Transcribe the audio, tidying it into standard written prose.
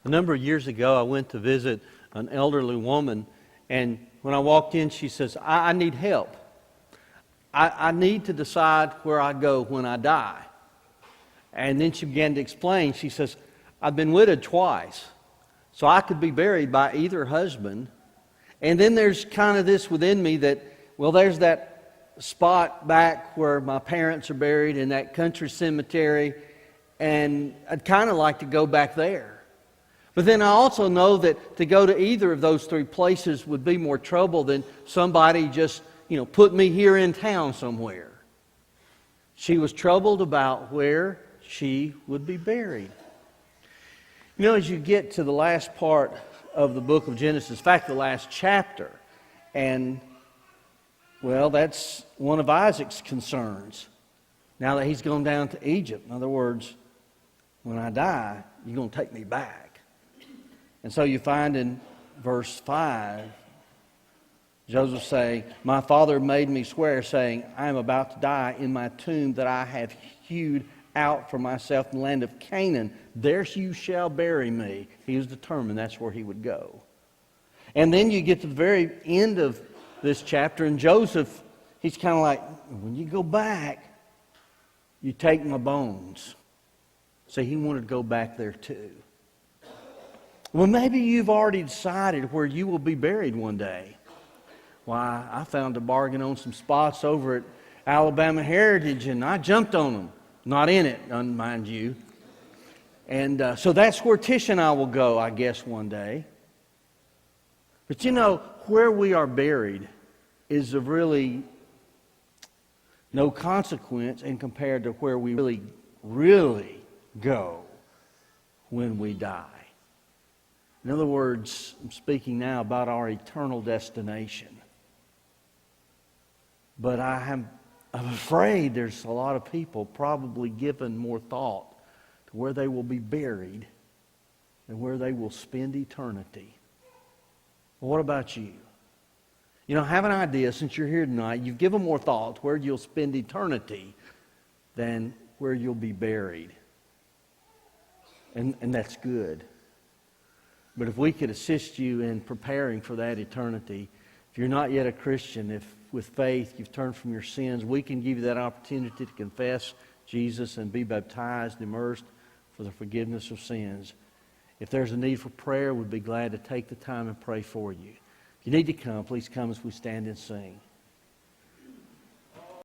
A number of years ago, I went to visit an elderly woman, and when I walked in, she says, I need help. I need to decide where I go when I die. And then she began to explain. She says, I've been widowed twice, so I could be buried by either husband. And then there's kind of this within me that, well, there's that spot back where my parents are buried in that country cemetery, and I'd kind of like to go back there. But then I also know that to go to either of those three places would be more trouble than somebody just, put me here in town somewhere. She was troubled about where she would be buried. As you get to the last part of the book of Genesis, in fact, the last chapter, and, well, that's one of Isaac's concerns. Now that he's gone down to Egypt, in other words, when I die, you're going to take me back. And so you find in verse 5, Joseph saying, my father made me swear, saying, I am about to die in my tomb that I have hewed out for myself in the land of Canaan. There you shall bury me. He was determined that's where he would go. And then you get to the very end of this chapter, and Joseph, he's kind of like, when you go back, you take my bones. So he wanted to go back there too. Well, maybe you've already decided where you will be buried one day. Why, I found a bargain on some spots over at Alabama Heritage, and I jumped on them. Not in it, mind you. And so that's where Tish and I will go, I guess, one day. But where we are buried is of really no consequence in compared to where we really, really go when we die. In other words, I'm speaking now about our eternal destination. But I'm afraid there's a lot of people probably given more thought to where they will be buried than where they will spend eternity. Well, what about you? Have an idea, since you're here tonight, you've given more thought to where you'll spend eternity than where you'll be buried. And that's good. But if we could assist you in preparing for that eternity, if you're not yet a Christian, if with faith you've turned from your sins, we can give you that opportunity to confess Jesus and be baptized, immersed for the forgiveness of sins. If there's a need for prayer, we'd be glad to take the time and pray for you. If you need to come, please come as we stand and sing.